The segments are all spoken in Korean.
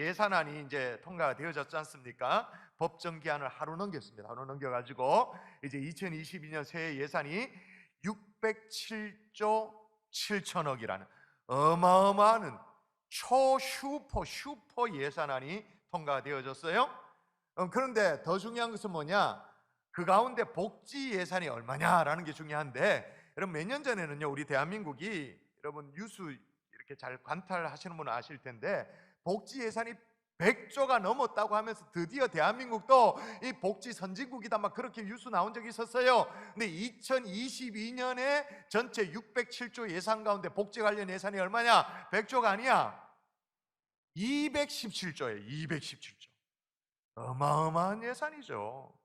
예산안이 이제 통과가 되어졌지 않습니까? 법정 기한을 하루 넘겼습니다. 하루 넘겨가지고 이제 2022년 새해 예산이 607조 7천억이라는 어마어마한 슈퍼 예산안이 통과되어졌어요. 그런데 더 중요한 것은 뭐냐? 그 가운데 복지 예산이 얼마냐라는 게 중요한데, 여러분 몇 년 전에는요, 우리 대한민국이, 여러분 뉴스 이렇게 잘 관찰하시는 분은 아실 텐데, 복지 예산이 100조가 넘었다고 하면서 드디어 대한민국도 이 복지 선진국이다 막 그렇게 뉴스 나온 적이 있었어요. 근데 2022년에 전체 607조 예산 가운데 복지 관련 예산이 얼마냐? 100조가 아니야, 217조예요. 217조. 어마어마한 예산이죠.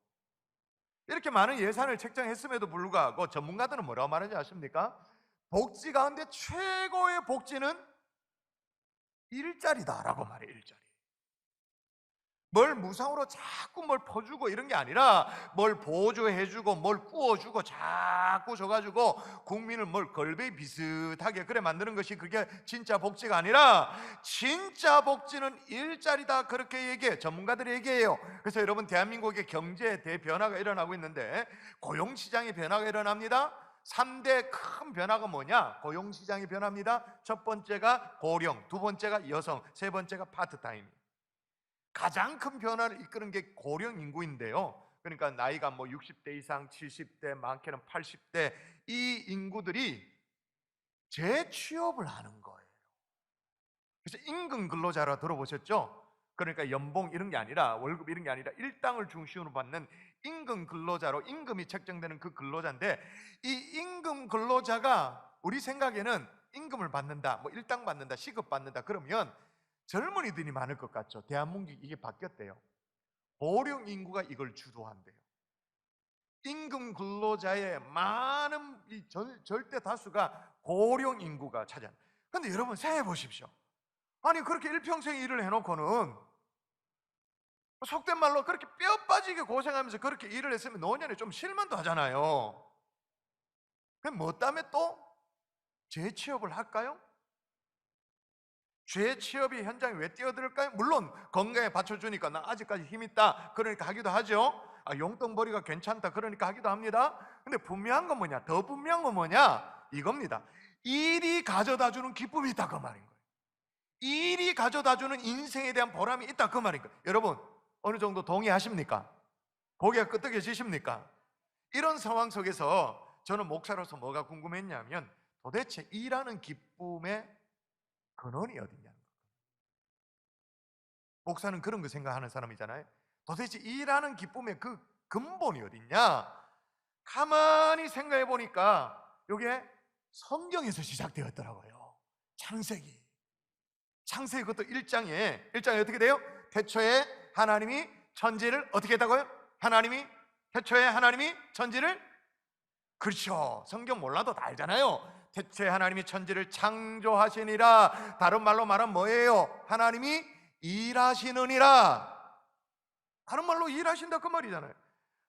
이렇게 많은 예산을 책정했음에도 불구하고 전문가들은 뭐라고 말하는지 아십니까? 복지 가운데 최고의 복지는 일자리다라고 말해요. 일자리. 뭘 무상으로 자꾸 뭘 퍼주고 이런 게 아니라, 뭘 보조해주고 뭘 구워주고 자꾸 줘가지고 국민을 뭘 걸베이 비슷하게 그래 만드는 것이 그게 진짜 복지가 아니라, 진짜 복지는 일자리다, 그렇게 얘기해 전문가들이 얘기해요. 그래서 여러분, 대한민국의 경제 대변화가 일어나고 있는데 고용시장의 변화가 일어납니다. 3대 큰 변화가 뭐냐? 고용시장의 변화입니다. 첫 번째가 고령, 두 번째가 여성, 세 번째가 파트타임. 가장 큰 변화를 이끄는 게 고령 인구인데요. 그러니까 나이가 뭐 60대 이상, 70대, 많게는 80대, 이 인구들이 재취업을 하는 거예요. 그래서 임금 근로자라 들어보셨죠? 그러니까 연봉 이런 게 아니라, 월급 이런 게 아니라 일당을 중심으로 받는 임금 근로자로, 임금이 책정되는 그 근로자인데, 이 임금 근로자가 우리 생각에는 임금을 받는다, 뭐 일당 받는다, 시급 받는다 그러면 젊은이들이 많을 것 같죠. 대한민국이 이게 바뀌었대요. 고령 인구가 이걸 주도한대요. 임금 근로자의 많은 절대 다수가 고령 인구가 차지한다. 그런데 여러분 생각해 보십시오. 아니 그렇게 일평생 일을 해놓고는, 속된 말로 그렇게 뼈 빠지게 고생하면서 그렇게 일을 했으면 노년에 좀 쉴만도 하잖아요. 그럼 뭐 때문에 또 재취업을 할까요? 재취업이 현장에 왜 뛰어들을까요? 물론 건강에 받쳐주니까 나 아직까지 힘 있다 그러니까 하기도 하죠. 용돈벌이가 괜찮다 그러니까 하기도 합니다. 근데 분명한 건 뭐냐? 더 분명한 건 뭐냐? 이겁니다. 일이 가져다주는 기쁨이 있다 그 말인 거예요. 일이 가져다주는 인생에 대한 보람이 있다 그 말인 거예요. 여러분 어느 정도 동의하십니까? 고개가 끄덕여지십니까? 이런 상황 속에서 저는 목사로서 뭐가 궁금했냐면, 도대체 일하는 기쁨의 근원이 어디냐는 거예요. 목사는 그런 거 생각하는 사람이잖아요. 도대체 일하는 기쁨의 그 근본이 어딨냐? 가만히 생각해 보니까 이게 성경에서 시작되었더라고요. 창세기 그것도 1장에 어떻게 돼요? 태초에 하나님이 천지를 어떻게 했다고요? 태초에 하나님이 천지를, 그렇죠. 성경 몰라도 다 알잖아요. 태초에 하나님이 천지를 창조하시니라. 다른 말로 말하면 뭐예요? 하나님이 일하시느니라. 다른 말로 일하신다 그 말이잖아요.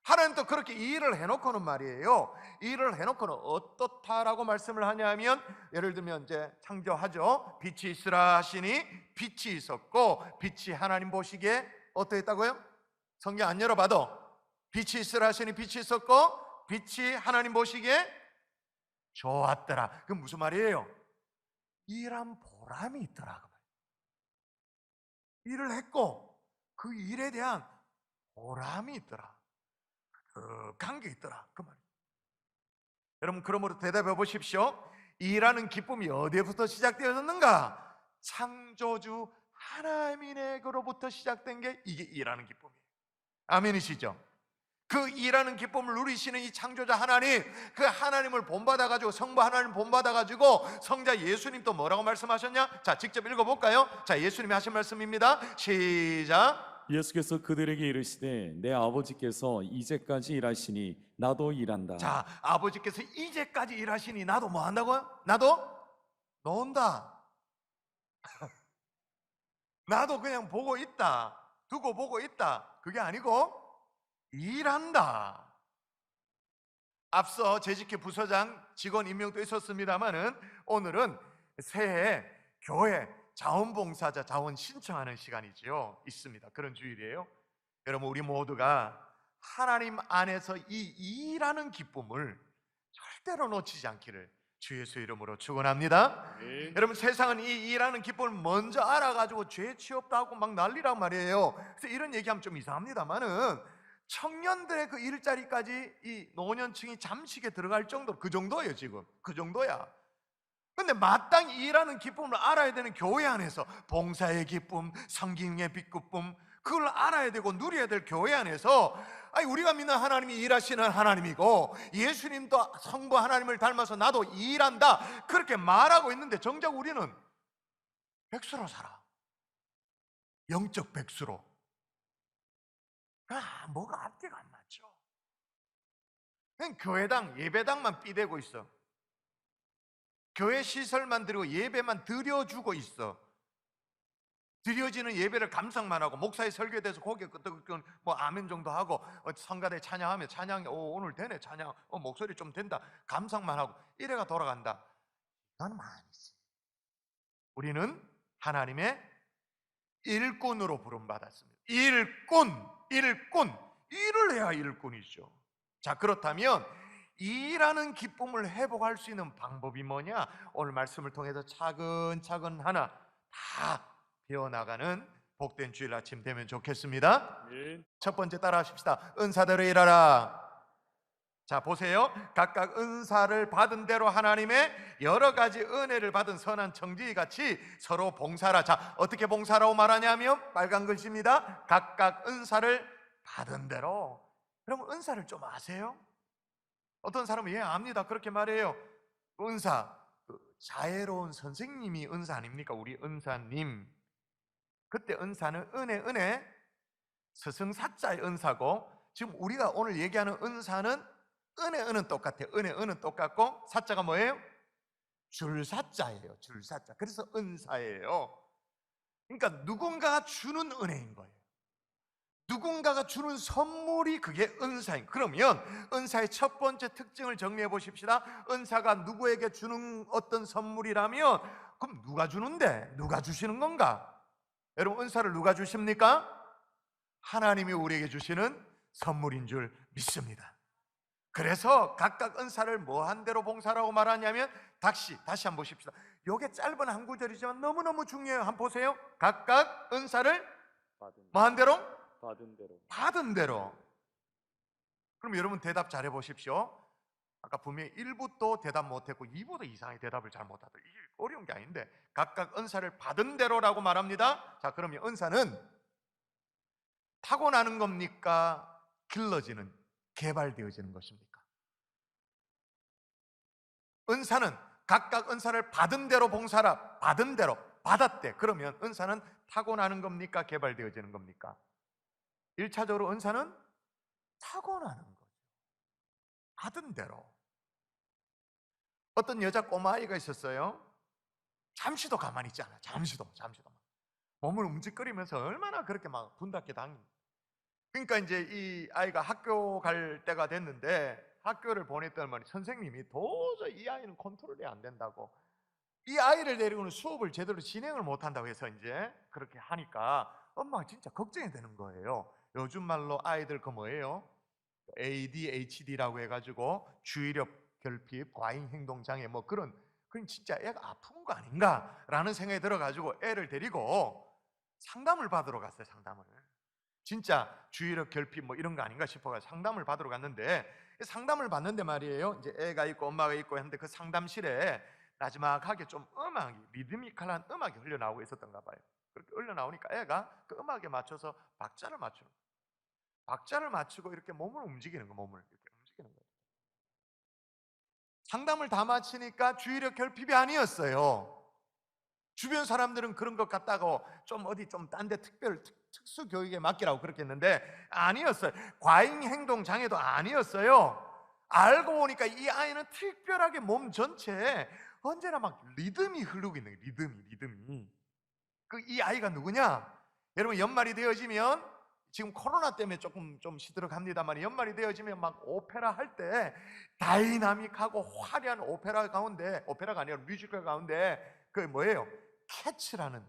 하나님도 그렇게 일을 해놓고는 말이에요, 일을 해놓고는 어떻다라고 말씀을 하냐면, 예를 들면 이제 창조하죠. 빛이 있으라 하시니 빛이 있었고, 빛이 하나님 보시기에 어떠했다고요? 성경 안 열어봐도 빛이 있으라 하시니 빛이 있었고, 빛이 하나님 보시기에 좋았더라. 그건 무슨 말이에요? 일한 보람이 있더라 그 말. 일을 했고 그 일에 대한 보람이 있더라, 관계 있더라 그 말이에요. 여러분 그러므로 대답해 보십시오. 일하는 기쁨이 어디에부터 시작되었는가? 창조주 하나님에게로부터 시작된 게 이게 일하는 기쁨이에요. 아멘이시죠? 그 일하는 기쁨을 누리시는 이 창조자 하나님, 그 하나님을 본받아가지고, 성부 하나님 본받아가지고 성자 예수님 또 뭐라고 말씀하셨냐? 자, 직접 읽어볼까요? 자, 예수님이 하신 말씀입니다. 시작. 예수께서 그들에게 이르시되 내 아버지께서 이제까지 일하시니 나도 일한다. 자, 아버지께서 이제까지 일하시니 나도 뭐 한다고요? 나도 논다. 나도 그냥 보고 있다, 두고 보고 있다, 그게 아니고 일한다. 앞서 재직회 부서장 직원 임명도 있었습니다만은 오늘은 새해 교회 자원봉사자 자원 신청하는 시간이지요. 있습니다. 그런 주일이에요. 여러분, 우리 모두가 하나님 안에서 이 일하는 기쁨을 절대로 놓치지 않기를 주 예수 이름으로 축원합니다. 아멘. 여러분, 세상은 이 일하는 기쁨을 먼저 알아가지고 죄 취업도 하고 막 난리란 말이에요. 그래서 이런 얘기하면 좀 이상합니다만은 청년들의 그 일자리까지 이 노년층이 잠식에 들어갈 정도, 그 정도예요. 지금 그 정도야. 근데 마땅히 일하는 기쁨을 알아야 되는 교회 안에서 봉사의 기쁨, 섬김의 기쁨, 그걸 알아야 되고 누려야 될 교회 안에서, 아니, 우리가 믿는 하나님이 일하시는 하나님이고 예수님도 성부 하나님을 닮아서 나도 일한다 그렇게 말하고 있는데 정작 우리는 백수로 살아. 영적 백수로. 뭐가 앞뒤가 안 맞죠. 그냥 교회당 예배당만 삐대고 있어. 교회 시설만 드리고 예배만 드려주고 있어. 드려지는 예배를 감상만 하고 목사의 설교에 대해서 고개 끄덕끄덕 뭐 아멘 정도 하고 성가대 찬양하면 찬양이 오늘 되네 찬양 목소리 좀 된다 감상만 하고 이래가 돌아간다. 이건 아니지. 우리는 하나님의 일꾼으로 부름받았습니다. 일꾼 일을 해야 일꾼이죠. 자, 그렇다면 일하는 기쁨을 회복할 수 있는 방법이 뭐냐? 오늘 말씀을 통해서 차근차근 하나 다 배워나가는 복된 주일 아침 되면 좋겠습니다. 아멘. 첫 번째 따라 하십시다. 은사대로 일하라. 자, 보세요. 각각 은사를 받은 대로 하나님의 여러 가지 은혜를 받은 선한 청지기같이 서로 봉사하라. 자, 어떻게 봉사라고 말하냐면 빨간 글씨입니다. 각각 은사를 받은 대로. 그럼 은사를 좀 아세요? 어떤 사람은 예 압니다 그렇게 말해요. 은사, 자애로운 선생님이 은사 아닙니까? 우리 은사님. 그때 은사는 은혜 스승사자의 은사고, 지금 우리가 오늘 얘기하는 은사는 은은 똑같아요. 은은 똑같고 사자가 뭐예요? 줄사자예요. 줄사자. 그래서 은사예요. 그러니까 누군가가 주는 은혜인 거예요. 누군가가 주는 선물이 그게 은사인. 그러면 은사의 첫 번째 특징을 정리해 보십시다. 은사가 누구에게 주는 어떤 선물이라면 그럼 누가 주는데? 누가 주시는 건가? 여러분, 은사를 누가 주십니까? 하나님이 우리에게 주시는 선물인 줄 믿습니다. 그래서 각각 은사를 뭐한 대로 봉사라고 말하냐면 다시 한번 보십시다. 이게 짧은 한 구절이지만 너무너무 중요해요. 한번 보세요. 각각 은사를 뭐한 대로? 받은 대로. 그럼 여러분 대답 잘해 보십시오. 아까 분명히 1부도 대답 못했고 2부도 이상하게 대답을 잘 못하더라고요. 이게 어려운 게 아닌데 각각 은사를 받은 대로라고 말합니다. 자, 그러면 은사는 타고나는 겁니까? 길러지는, 개발되어지는 것입니까? 은사는 각각 은사를 받은 대로 봉사라. 받은 대로, 받았대. 그러면 은사는 타고나는 겁니까? 개발되어지는 겁니까? 1차적으로 은사는 타고나는 거죠. 받은 대로. 어떤 여자 꼬마아이가 있었어요. 잠시도 가만히 있지 않아. 잠시도. 몸을 움직거리면서 얼마나 그렇게 막 분답게 당깁니다. 그러니까 이제 이 아이가 학교 갈 때가 됐는데 학교를 보냈더니 선생님이 도저히 이 아이는 컨트롤이 안 된다고, 이 아이를 데리고는 수업을 제대로 진행을 못 한다고 해서 이제 그렇게 하니까 엄마가 진짜 걱정이 되는 거예요. 요즘 말로 아이들 그 뭐예요? ADHD라고 해가지고 주의력 결핍, 과잉 행동 장애 뭐 그런 진짜 애가 아픈 거 아닌가라는 생각이 들어가지고 애를 데리고 상담을 받으러 갔어요. 상담을. 진짜 주의력 결핍 뭐 이런 거 아닌가 싶어가지고 상담을 받으러 갔는데, 상담을 받는데 말이에요. 이제 애가 있고 엄마가 있고 했는데 그 상담실에 나지막하게 좀 음악이, 리드미컬한 음악이 흘러나오고 있었던가 봐요. 그렇게 흘러나오니까 애가 그 음악에 맞춰서 박자를 맞추는 거예요. 박자를 맞추고 이렇게 몸을 움직이는 거예요. 몸을 이렇게 움직이는 거예요. 상담을 다 마치니까 주의력 결핍이 아니었어요. 주변 사람들은 그런 것 같다고 좀 어디 좀 딴 데 특수 교육에 맡기라고 그렇게 했는데 아니었어요. 과잉 행동 장애도 아니었어요. 알고 보니까 이 아이는 특별하게 몸 전체에 언제나 막 리듬이 흐르고 있는 거예요. 리듬이. 그 이 아이가 누구냐? 여러분, 연말이 되어지면 지금 코로나 때문에 조금 좀 시들어갑니다만 연말이 되어지면 막 오페라 할 때 다이나믹하고 화려한 오페라 가운데, 오페라가 아니라 뮤지컬 가운데 그 뭐예요? 캐츠라는,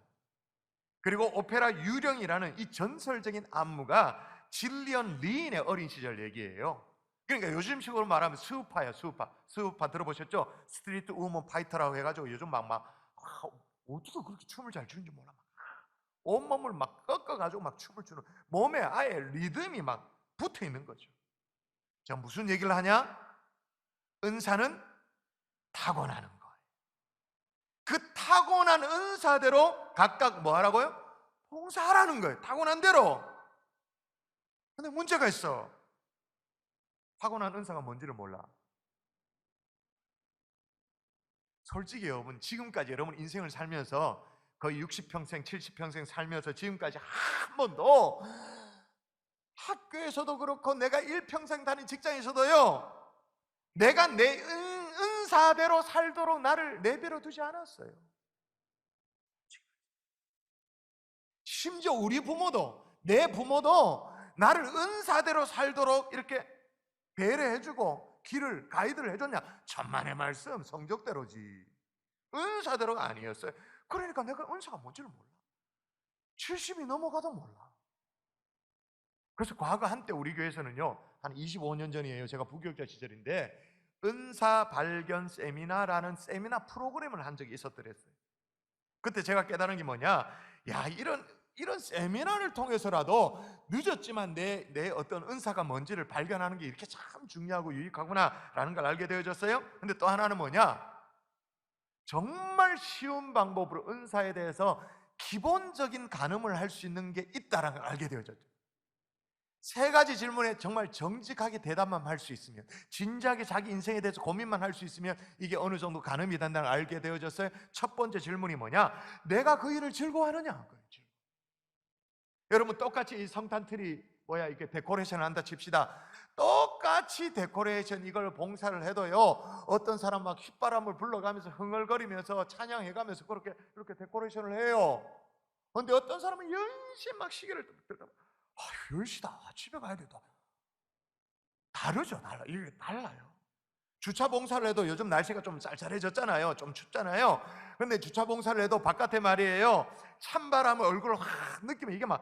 그리고 오페라 유령이라는 이 전설적인 안무가 질리언 리인의 어린 시절 얘기예요. 그러니까 요즘식으로 말하면 스우파야, 스우파. 스우파 들어보셨죠? 스트리트 우먼 파이터라고 해가지고 요즘 어떻게 그렇게 춤을 잘 추는지 몰라. 온몸을 막 꺾어가지고 막 춤을 추는, 몸에 아예 리듬이 막 붙어 있는 거죠. 자, 무슨 얘기를 하냐? 은사는 타고나는 거예요. 그 타고난 은사대로 각각 뭐 하라고요? 봉사하라는 거예요. 타고난 대로. 근데 문제가 있어. 타고난 은사가 뭔지를 몰라. 솔직히 여러분, 지금까지 여러분 인생을 살면서 거의 60평생, 70평생 살면서 지금까지 한 번도 학교에서도 그렇고 내가 일평생 다닌 직장에서도요, 내가 내 은사대로 살도록 나를 내버려 두지 않았어요. 심지어 우리 부모도, 내 부모도 나를 은사대로 살도록 이렇게 배려해주고 길을 가이드를 해줬냐? 천만의 말씀, 성적대로지. 은사대로가 아니었어요. 그러니까 내가 은사가 뭔지를 몰라. 70이 넘어가도 몰라. 그래서 과거 한때 우리 교회에서는요, 한 25년 전이에요. 제가 부교육자 시절인데 은사 발견 세미나라는 세미나 프로그램을 한 적이 있었더랬어요. 그때 제가 깨달은 게 뭐냐? 야, 이런 세미나를 통해서라도 늦었지만 내 어떤 은사가 뭔지를 발견하는 게 이렇게 참 중요하고 유익하구나라는 걸 알게 되어졌어요. 근데 또 하나는 뭐냐? 정말 쉬운 방법으로 은사에 대해서 기본적인 가늠을 할 수 있는 게 있다는 걸 알게 되어졌죠. 세 가지 질문에 정말 정직하게 대답만 할 수 있으면, 진지하게 자기 인생에 대해서 고민만 할 수 있으면 이게 어느 정도 가늠이 된다는 걸 알게 되어졌어요. 첫 번째 질문이 뭐냐? 내가 그 일을 즐거워하느냐? 여러분, 똑같이 이 성탄트리 이렇게 데코레이션을 한다 칩시다. 똑같이 데코레이션 이걸 봉사를 해도요, 어떤 사람 막 휘바람을 불러가면서 흥얼거리면서 찬양해가면서 그렇게 이렇게 데코레이션을 해요. 그런데 어떤 사람은 열심히 막 시계를 들다, 10시다, 집에 가야 되다. 다르죠. 이게 달라요. 주차 봉사를 해도 요즘 날씨가 좀 쌀쌀해졌잖아요. 좀 춥잖아요. 근데 주차 봉사를 해도 바깥에 말이에요, 찬바람을 얼굴을 확 느끼면 이게 막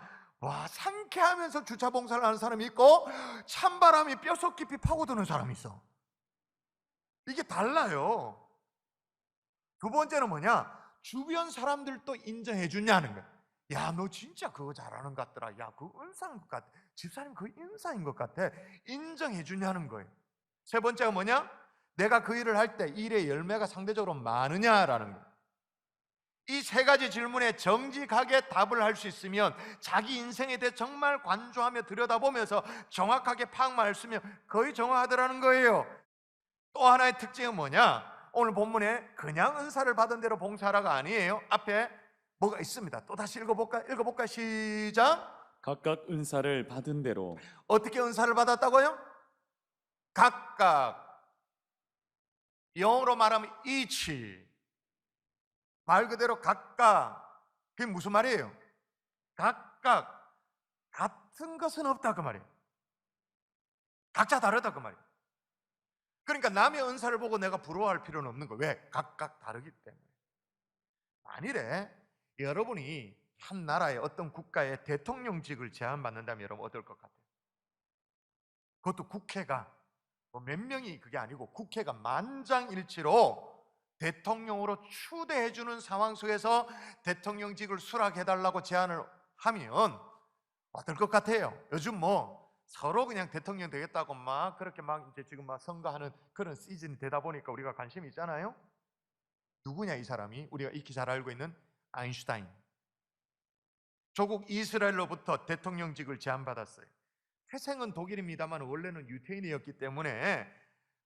상쾌하면서 주차 봉사를 하는 사람이 있고, 찬바람이 뼛속 깊이 파고드는 사람이 있어. 이게 달라요. 두 번째는 뭐냐? 주변 사람들도 인정해 주냐는 거예요. 야, 너 진짜 그거 잘하는 것 같더라. 야, 그거 은사인 것 같아. 집사님 그거 은사인 것 같아. 인정해 주냐는 거예요. 세 번째가 뭐냐? 내가 그 일을 할 때 일의 열매가 상대적으로 많으냐라는 거예요. 이 세 가지 질문에 정직하게 답을 할 수 있으면, 자기 인생에 대해 정말 관조하며 들여다보면서 정확하게 파악만 할 수 있으면 거의 정확하더라는 거예요. 또 하나의 특징은 뭐냐? 오늘 본문에 그냥 은사를 받은 대로 봉사하라가 아니에요. 앞에 뭐가 있습니다. 또 다시 읽어볼까? 시작. 각각 은사를 받은 대로. 어떻게 은사를 받았다고요? 각각. 영어로 말하면 each. 말 그대로 각각. 그게 무슨 말이에요? 각각. 같은 것은 없다 그 말이에요. 각자 다르다 그 말이에요. 그러니까 남의 은사를 보고 내가 부러워할 필요는 없는 거예요. 왜? 각각 다르기 때문에. 만일에 여러분이 한 나라의 어떤 국가의 대통령직을 제안받는다면 여러분 어떨 것 같아요? 그것도 국회가 몇 명이 그게 아니고 국회가 만장일치로 대통령으로 추대해주는 상황 속에서 대통령직을 수락해달라고 제안을 하면 어떨 것 같아요? 요즘 서로 그냥 대통령 되겠다고 막 그렇게 막 이제 지금 막 선거하는 그런 시즌이 되다 보니까 우리가 관심이 있잖아요. 누구냐 이 사람이? 우리가 익히 잘 알고 있는 아인슈타인. 조국 이스라엘로부터 대통령직을 제안받았어요. 태생은 독일입니다만 원래는 유태인이었기 때문에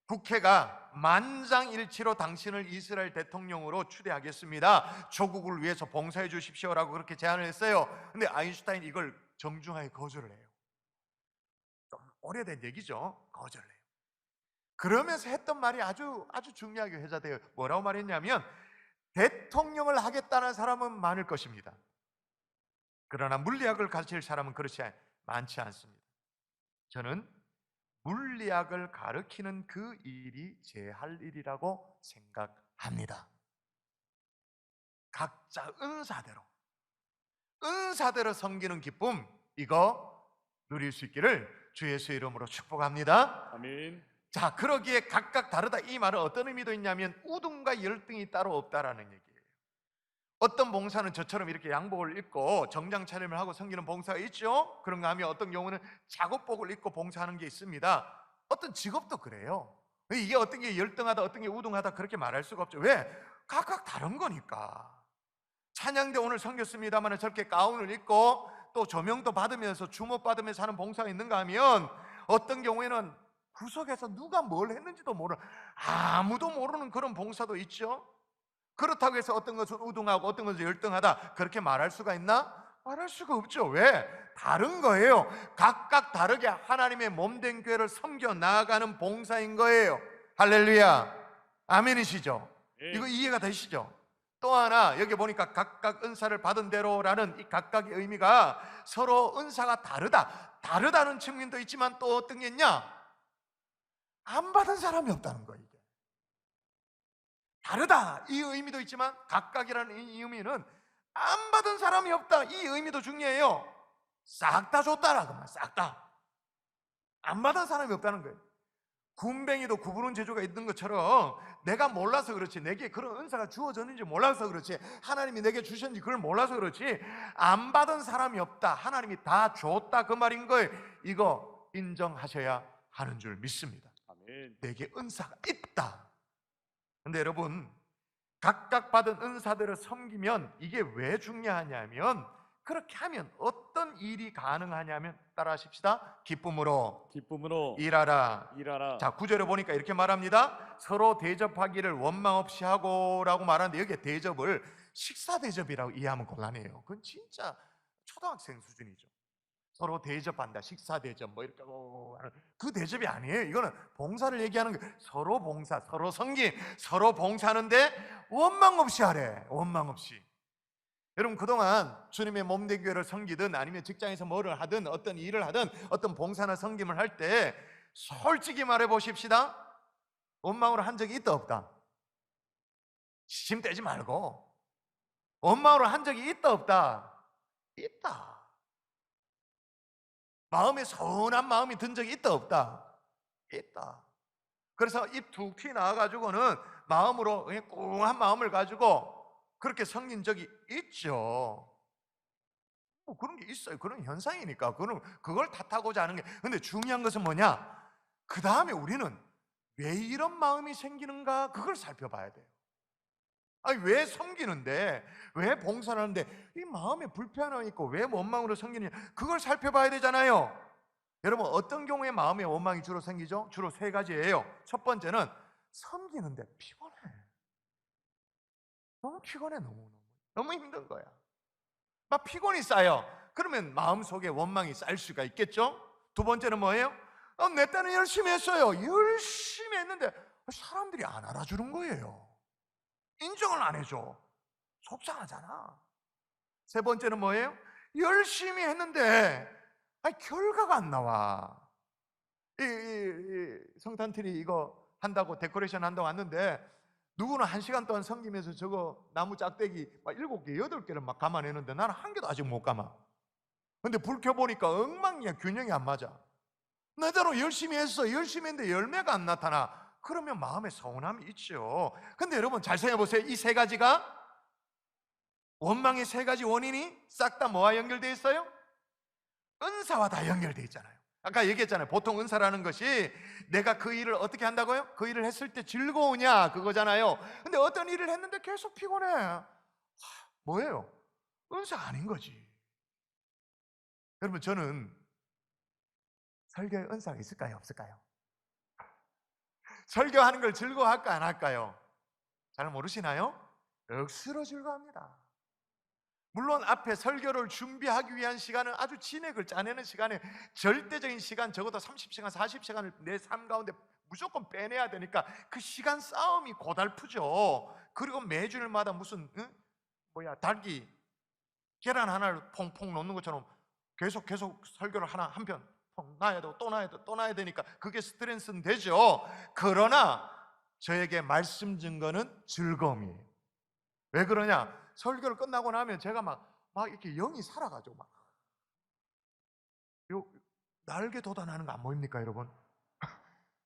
국회가 만장일치로 당신을 이스라엘 대통령으로 추대하겠습니다. 조국을 위해서 봉사해 주십시오라고 그렇게 제안을 했어요. 근데 아인슈타인 이걸 정중하게 거절을 해요. 좀 오래된 얘기죠. 거절을 해요. 그러면서 했던 말이 아주 중요하게 회자돼요. 뭐라고 말했냐면, 대통령을 하겠다는 사람은 많을 것입니다. 그러나 물리학을 가르칠 사람은 그렇지 많지 않습니다. 저는 물리학을 가르치는 그 일이 제 할 일이라고 생각합니다. 각자 은사대로 섬기는 기쁨, 이거 누릴 수 있기를 주 예수의 이름으로 축복합니다. 아멘. 자, 그러기에 각각 다르다, 이 말은 어떤 의미도 있냐면 우등과 열등이 따로 없다라는 얘기예요. 어떤 봉사는 저처럼 이렇게 양복을 입고 정장 차림을 하고 섬기는 봉사가 있죠. 그런가 하면 어떤 경우는 작업복을 입고 봉사하는 게 있습니다. 어떤 직업도 그래요. 이게 어떤 게 열등하다, 어떤 게 우등하다, 그렇게 말할 수가 없죠. 왜? 각각 다른 거니까. 찬양대 오늘 섬겼습니다만 저렇게 가운을 입고 또 조명도 받으면서 주목받으면서 하는 봉사가 있는가 하면 어떤 경우에는 구석에서 누가 뭘 했는지도 모르는, 아무도 모르는 그런 봉사도 있죠. 그렇다고 해서 어떤 것은 우등하고 어떤 것은 열등하다, 그렇게 말할 수가 있나? 말할 수가 없죠. 왜? 다른 거예요. 각각 다르게 하나님의 몸된 교회를 섬겨 나아가는 봉사인 거예요. 할렐루야, 아멘이시죠? 예. 이거 이해가 되시죠? 또 하나, 여기 보니까 각각 은사를 받은 대로라는 이 각각의 의미가 서로 은사가 다르다는 측면도 있지만 또 어떤 게 있냐? 안 받은 사람이 없다는 거예요. 이게 다르다, 이 의미도 있지만 각각이라는 이 의미는 안 받은 사람이 없다, 이 의미도 중요해요. 싹 다 줬다라고 말, 싹 다. 안 받은 사람이 없다는 거예요. 군뱅이도 구부른 재주가 있는 것처럼 내가 몰라서 그렇지, 내게 그런 은사가 주어졌는지 몰라서 그렇지, 하나님이 내게 주셨는지 그걸 몰라서 그렇지, 안 받은 사람이 없다, 하나님이 다 줬다, 그 말인 거예요. 이거 인정하셔야 하는 줄 믿습니다. 아멘. 내게 은사가 있다. 근데 여러분, 각각 받은 은사대로 섬기면 이게 왜 중요하냐면, 그렇게 하면 어떤 일이 가능하냐면, 따라 하십시다. 기쁨으로 일하라. 자, 9절에 보니까 이렇게 말합니다. 서로 대접하기를 원망 없이 하고 라고 말하는데, 여기에 대접을 식사 대접이라고 이해하면 곤란해요. 그건 진짜 초등학생 수준이죠. 서로 대접한다, 식사 대접 뭐 이렇게 하는 그 대접이 아니에요. 이거는 봉사를 얘기하는 거예요. 서로 봉사, 서로 섬김, 서로 봉사하는데 원망 없이 하래. 원망 없이. 여러분, 그동안 주님의 몸된 교회를 섬기든 아니면 직장에서 뭐를 하든 어떤 일을 하든 어떤 봉사나 섬김을 할 때 솔직히 말해 보십시다. 원망으로 한 적이 있다 없다? 시침 떼지 말고 원망으로 한 적이 있다 없다? 있다. 마음에 서운한 마음이 든 적이 있다 없다? 있다. 그래서 입 툭 튀 나와가지고는 마음으로 그냥 꽁한 마음을 가지고 그렇게 섬긴 적이 있죠. 뭐 그런 게 있어요. 그런 현상이니까 그걸 탓하고자 하는 게. 근데 중요한 것은 뭐냐? 그 다음에 우리는 왜 이런 마음이 생기는가, 그걸 살펴봐야 돼요. 아니, 왜 섬기는데, 왜 봉사를 하는데 이 마음에 불편함이 있고 왜 원망으로 섬기느냐, 그걸 살펴봐야 되잖아요. 여러분, 어떤 경우에 마음에 원망이 주로 생기죠? 주로 세 가지예요. 첫 번째는 섬기는데 피곤해. 너무 피곤해. 너무 힘든 거야. 막 피곤이 쌓여. 그러면 마음속에 원망이 쌓일 수가 있겠죠? 두 번째는 뭐예요? 내 딴은 열심히 했어요. 열심히 했는데 사람들이 안 알아주는 거예요. 인정을 안 해줘. 속상하잖아. 세 번째는 뭐예요? 열심히 했는데 결과가 안 나와. 이 성탄트리 이거 한다고, 데코레이션 한다고 왔는데 누구는 1시간 동안 섬기면서 저거 나무 짝대기 막 7개, 8개를 막 감아내는데 나는 한 개도 아직 못 감아. 근데 불 켜보니까 엉망이야. 균형이 안 맞아. 나대로 열심히 했어. 열심히 했는데 열매가 안 나타나. 그러면 마음에 서운함이 있죠. 근데 여러분, 잘 생각해보세요. 이 세 가지가, 원망의 세 가지 원인이 싹 다 뭐와 연결되어 있어요? 은사와 다 연결되어 있잖아요. 아까 얘기했잖아요. 보통 은사라는 것이 내가 그 일을 어떻게 한다고요? 그 일을 했을 때 즐거우냐, 그거잖아요. 근데 어떤 일을 했는데 계속 피곤해. 뭐예요? 은사가 아닌 거지. 여러분, 저는 설교에 은사가 있을까요, 없을까요? 설교하는 걸 즐거워할까, 안 할까요? 잘 모르시나요? 억수로 즐거워합니다. 물론 앞에 설교를 준비하기 위한 시간은 아주 진액을 짜내는 시간에 절대적인 시간, 적어도 30시간, 40시간을 내 삶 가운데 무조건 빼내야 되니까 그 시간 싸움이 고달프죠. 그리고 매주일마다 무슨 닭이 계란 하나를 퐁퐁 놓는 것처럼 계속 설교를 한 편 놔야 되고 또 놔야 되고 또 놔야 되니까 그게 스트레스는 되죠. 그러나 저에게 말씀 증거는 즐거움이에요. 왜 그러냐? 설교를 끝나고 나면 제가 막 이렇게 영이 살아가죠. 막 요 날개 돋아나는 거 안 보입니까, 여러분?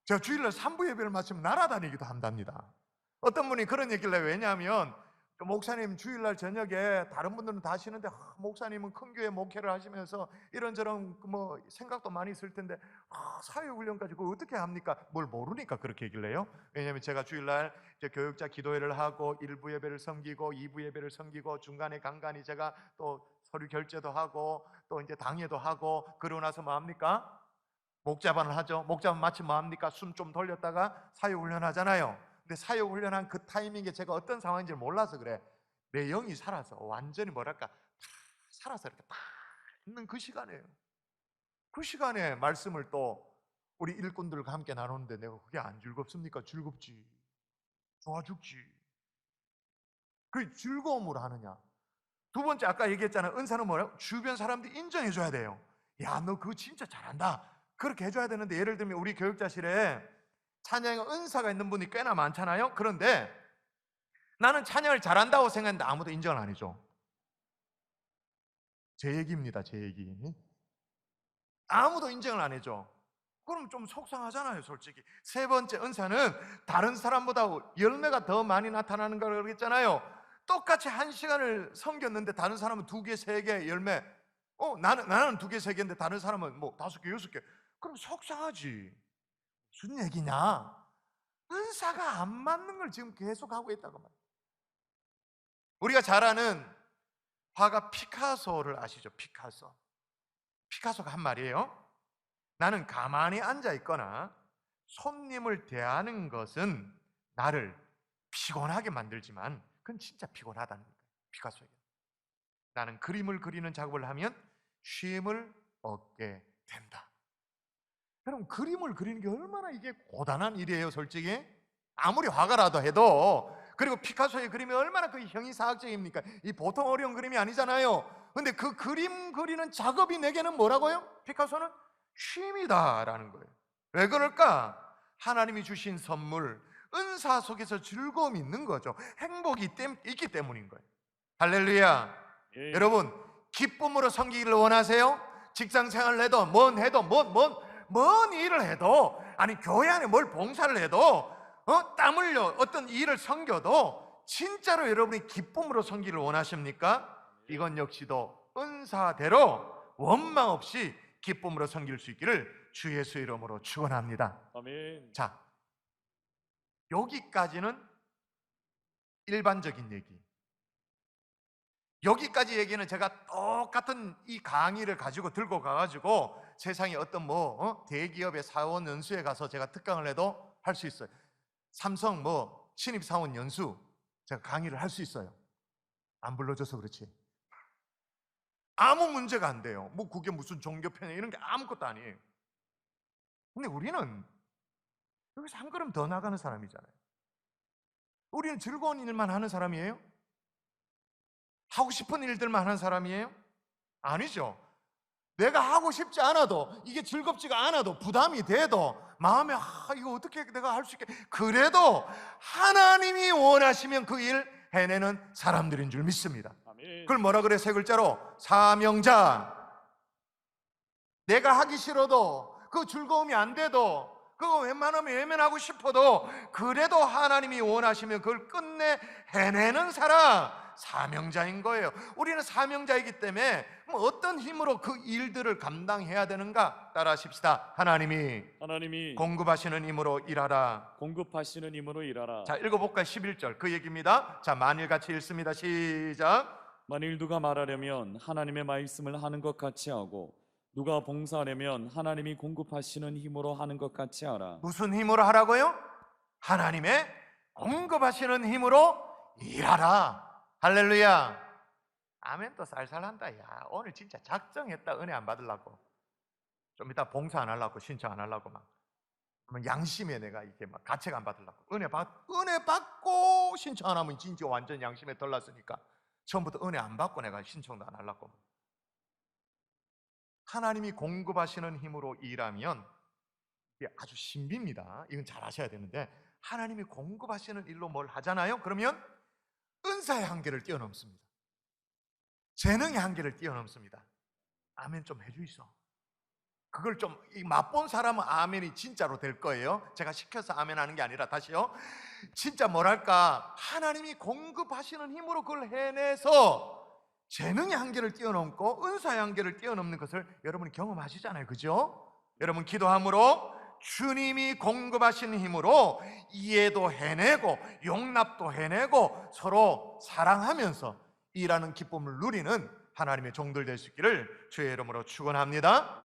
제가 주일날 3부 예배를 마치면 날아다니기도 한답니다. 어떤 분이 그런 얘기를 해요. 왜냐하면 목사님 주일날 저녁에 다른 분들은 다 쉬는데 목사님은 큰 교회 목회를 하시면서 이런저런 뭐 생각도 많이 있을 텐데 사회훈련까지 그걸 어떻게 합니까? 뭘 모르니까 그렇게 얘기를 해요. 왜냐하면 제가 주일날 이제 교육자 기도회를 하고 1부 예배를 섬기고 2부 예배를 섬기고 중간에 간간히 제가 또 서류 결제도 하고 또 이제 당회도 하고 그러고 나서 뭐 합니까? 목자반을 하죠. 목자반 마치면 뭐 합니까? 숨 좀 돌렸다가 사회훈련 하잖아요. 근데 사회훈련한 그 타이밍에 제가 어떤 상황인지 몰라서 그래. 내 영이 살아서 완전히 뭐랄까 다 살아서 이렇게 딱 있는 그 시간이에요. 그 시간에 말씀을 또 우리 일꾼들과 함께 나누는데 내가 그게 안 즐겁습니까? 즐겁지. 좋아 죽지. 그 즐거움으로 하느냐. 두 번째 아까 얘기했잖아요. 은사는 뭐예요? 주변 사람들이 인정해 줘야 돼요. 야, 너 그거 진짜 잘한다. 그렇게 해줘야 되는데 예를 들면 우리 교육자실에 찬양의 은사가 있는 분이 꽤나 많잖아요. 그런데 나는 찬양을 잘한다고 생각했는데 아무도 인정을 안 해줘. 제 얘기입니다. 제 얘기. 아무도 인정을 안 해줘. 그럼 좀 속상하잖아요, 솔직히. 세 번째 은사는 다른 사람보다 열매가 더 많이 나타나는 걸 그러겠잖아요. 똑같이 한 시간을 섬겼는데 다른 사람은 2개, 3개 열매. 나는 2개, 3개인데 다른 사람은 뭐 5개, 6개. 그럼 속상하지. 무슨 얘기냐? 은사가 안 맞는 걸 지금 계속 하고 있다고 말이에요. 우리가 잘 아는 화가 피카소를 아시죠? 피카소가 한 말이에요. 나는 가만히 앉아 있거나 손님을 대하는 것은 나를 피곤하게 만들지만 그건 진짜 피곤하다는 거예요. 피카소에게. 나는 그림을 그리는 작업을 하면 쉼을 얻게 된다. 여러분, 그림을 그리는 게 얼마나 이게 고단한 일이에요, 솔직히. 아무리 화가라도 해도. 그리고 피카소의 그림이 얼마나 그 형이사학적입니까? 이 보통 어려운 그림이 아니잖아요. 근데 그 그림 그리는 작업이 내게는 뭐라고요? 피카소는 쉼이다라는 거예요. 왜 그럴까? 하나님이 주신 선물, 은사 속에서 즐거움이 있는 거죠. 행복이 있기 때문인 거예요. 할렐루야. 예. 여러분, 기쁨으로 섬기기를 원하세요? 직장 생활을 해도 뭔 일을 해도, 아니 교회 안에 뭘 봉사를 해도 땀 흘려 어떤 일을 섬겨도 진짜로 여러분이 기쁨으로 섬기기를 원하십니까? 이건 역시도 은사대로 원망 없이 기쁨으로 섬길 수 있기를 주 예수 이름으로 축원합니다. 아멘. 자, 여기까지는 일반적인 얘기. 여기까지 얘기는 제가 똑같은 이 강의를 가지고 들고 가가지고 세상에 어떤 대기업의 사원 연수에 가서 제가 특강을 해도 할 수 있어요. 삼성 신입사원 연수 제가 강의를 할 수 있어요. 안 불러줘서 그렇지. 아무 문제가 안 돼요. 그게 무슨 종교 편향 이런 게 아무것도 아니에요. 근데 우리는 여기서 한 걸음 더 나가는 사람이잖아요. 우리는 즐거운 일만 하는 사람이에요? 하고 싶은 일들만 하는 사람이에요? 아니죠. 내가 하고 싶지 않아도, 이게 즐겁지가 않아도, 부담이 돼도 마음에 이거 어떻게 내가 할 수 있게, 그래도 하나님이 원하시면 그 일 해내는 사람들인 줄 믿습니다. 아멘. 그걸 뭐라 그래? 세 글자로 사명자. 내가 하기 싫어도, 그 즐거움이 안 돼도, 그거 웬만하면 외면하고 싶어도 그래도 하나님이 원하시면 그걸 끝내 해내는 사람, 사명자인 거예요. 우리는 사명자이기 때문에 어떤 힘으로 그 일들을 감당해야 되는가? 따라하십시다. 하나님이 공급하시는 힘으로 일하라. 공급하시는 힘으로 일하라. 자, 읽어볼까요? 11절 그 얘기입니다. 자, 만일 같이 읽습니다. 시작. 만일 누가 말하려면 하나님의 말씀을 하는 것 같이 하고 누가 봉사하려면 하나님이 공급하시는 힘으로 하는 것 같이 하라. 무슨 힘으로 하라고요? 하나님의 공급하시는 힘으로 일하라. 할렐루야. 아멘. 또 쌀쌀한다. 야, 오늘 진짜 작정했다. 은혜 안 받으려고. 좀 이따 봉사 안 하려고, 신청 안 하려고 막 양심에 내가 이렇게 막 가책 안 받으려고. 은혜 받고 신청 안 하면 진짜 완전 양심에 덜났으니까 처음부터 은혜 안 받고 내가 신청도 안 하려고. 하나님이 공급하시는 힘으로 일하면 이게 아주 신비입니다. 이건 잘 아셔야 되는데, 하나님이 공급하시는 일로 뭘 하잖아요. 그러면 은사의 한계를 뛰어넘습니다. 재능의 한계를 뛰어넘습니다. 아멘 좀 해주이소. 그걸 좀 맛본 사람은 아멘이 진짜로 될 거예요. 제가 시켜서 아멘 하는 게 아니라, 다시요, 진짜 뭐랄까, 하나님이 공급하시는 힘으로 그걸 해내서 재능의 한계를 뛰어넘고 은사의 한계를 뛰어넘는 것을 여러분이 경험하시잖아요. 그죠? 여러분 기도함으로 주님이 공급하시는 힘으로 이해도 해내고 용납도 해내고 서로 사랑하면서 일하는 기쁨을 누리는 하나님의 종들 될 수 있기를 주의 이름으로 축원합니다.